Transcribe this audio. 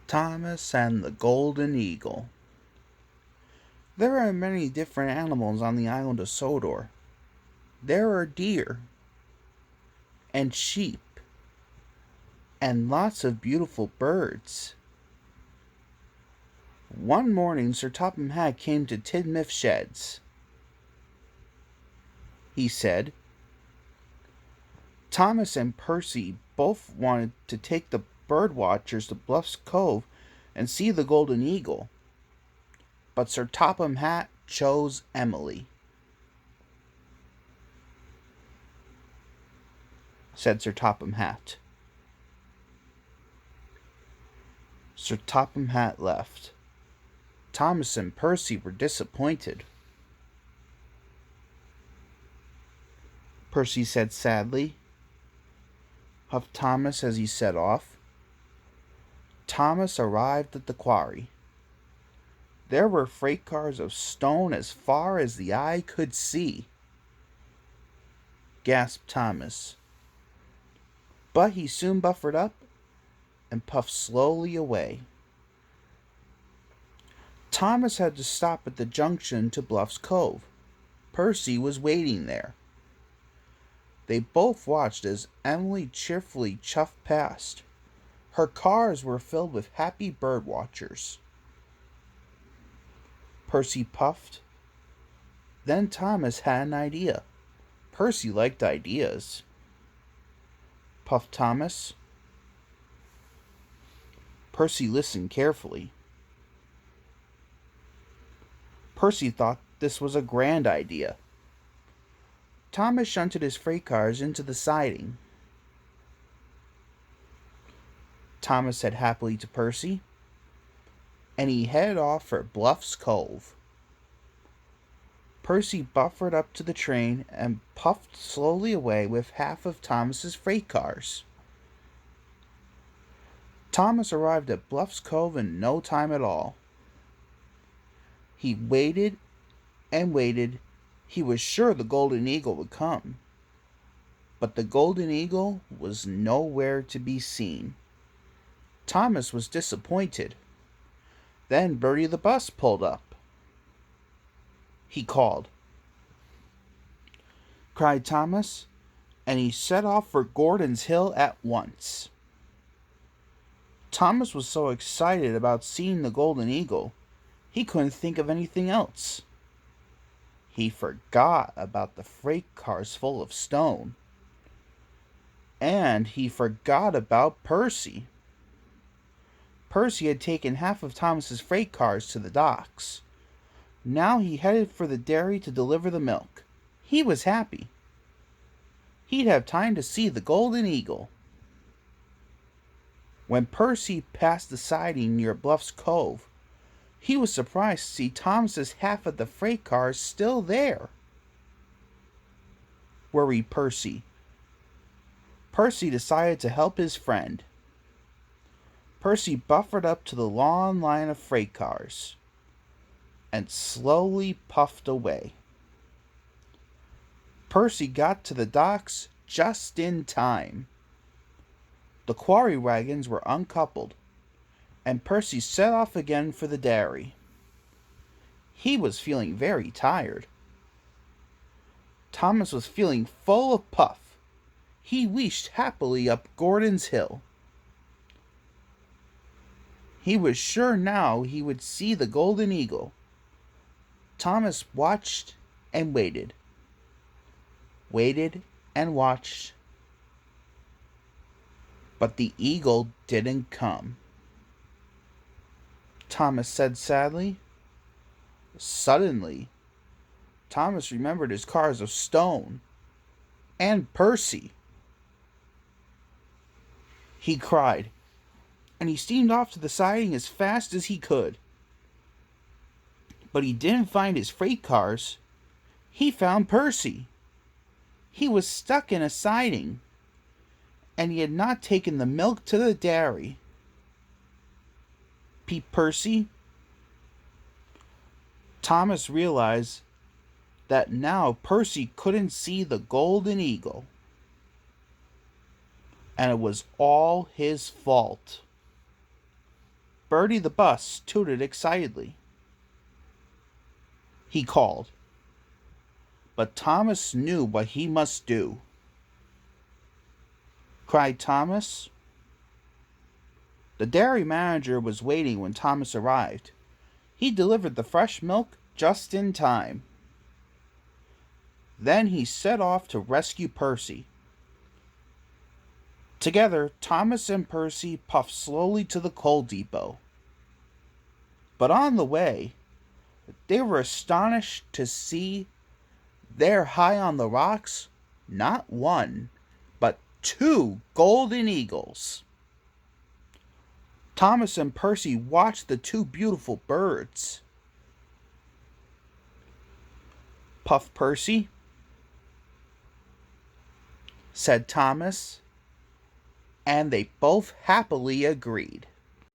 Thomas and the Golden Eagle. There are many different animals on the island of Sodor. There are deer and sheep and lots of beautiful birds. One morning, Sir Topham Hatt came to Tidmouth Sheds. He said, Thomas and Percy both wanted to take the bird watchers to Bluff's Cove and see the Golden Eagle, but Sir Topham Hatt chose Emily, said Sir Topham Hatt. Sir Topham Hatt left. Thomas and Percy were disappointed. Percy said sadly, huffed Thomas as he set off. Thomas arrived at the quarry. There were freight cars of stone as far as the eye could see, gasped Thomas. But he soon buffered up and puffed slowly away. Thomas had to stop at the junction to Bluff's Cove. Percy was waiting there. They both watched as Emily cheerfully chuffed past. Her cars were filled with happy bird watchers. Percy puffed. Then Thomas had an idea. Percy liked ideas. Puffed Thomas. Percy listened carefully. Percy thought this was a grand idea. Thomas shunted his freight cars into the siding. Thomas said happily to Percy, and he headed off for Bluff's Cove. Percy buffered up to the train and puffed slowly away with half of Thomas's freight cars. Thomas arrived at Bluff's Cove in no time at all. He waited and waited. He was sure the Golden Eagle would come. But the Golden Eagle was nowhere to be seen. Thomas was disappointed. Then Bertie the bus pulled up. He called, cried Thomas, and he set off for Gordon's Hill at once. Thomas was so excited about seeing the Golden Eagle, he couldn't think of anything else. He forgot about the freight cars full of stone. And he forgot about Percy. Percy had taken half of Thomas's freight cars to the docks. Now he headed for the dairy to deliver the milk. He was happy. He'd have time to see the Golden Eagle. When Percy passed the siding near Bluff's Cove, he was surprised to see Thomas's half of the freight cars still there. Worried Percy. Percy decided to help his friend. Percy buffered up to the long line of freight cars and slowly puffed away. Percy got to the docks just in time. The quarry wagons were uncoupled, and Percy set off again for the dairy. He was feeling very tired. Thomas was feeling full of puff. He wished happily up Gordon's Hill. He was sure now he would see the Golden Eagle. Thomas watched and waited. Waited and watched. But the eagle didn't come. Thomas said sadly. Suddenly, Thomas remembered his cars of stone and Percy. He cried, and he steamed off to the siding as fast as he could. But he didn't find his freight cars. He found Percy. He was stuck in a siding, and he had not taken the milk to the dairy. Peeped Percy. Thomas realized that now Percy couldn't see the Golden Eagle, and it was all his fault. Bertie the bus tooted excitedly. He called, but Thomas knew what he must do. Cried Thomas. The dairy manager was waiting when Thomas arrived. He delivered the fresh milk just in time. Then he set off to rescue Percy. Together, Thomas and Percy puffed slowly to the coal depot. But on the way, they were astonished to see there high on the rocks not one, but two golden eagles. Thomas and Percy watched the two beautiful birds. "Puff, Percy," said Thomas, and they both happily agreed.